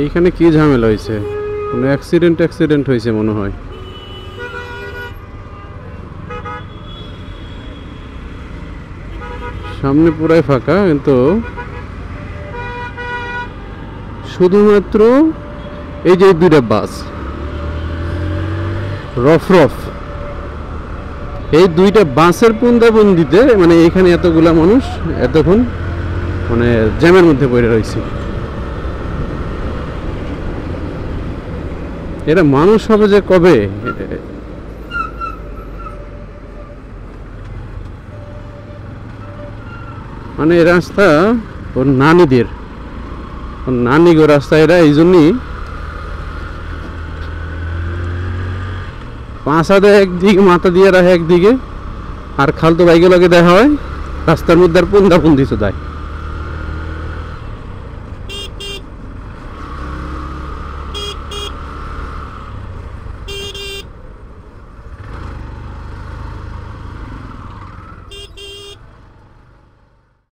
এইখানে কি ঝামেলা হয়েছে? কোনো অ্যাক্সিডেন্ট হয়েছে মনে হয়। সামনে পুরাই ফাঁকা, কিন্তু শুধুমাত্র এই যে দুইটা বাস রফ এই দুইটা বাসের পুন্দাবন্দিতে মানে এখানে এতগুলা মানুষ এতক্ষণ মানে জ্যামের মধ্যে পড়ে রয়েছে। এরা মানুষ হবে যে কবে? মানে এই রাস্তা ওর নানিদের, ওর নানি গো রাস্তা, এরা এই জন্যই পাঁচা দেয় একদিকে, মাথা দিয়ে রাখে একদিকে, আর খালতো বাইকে লগে দেখা হয় রাস্তার মধ্যে আর পুন্দাপুন্দি চোদায়।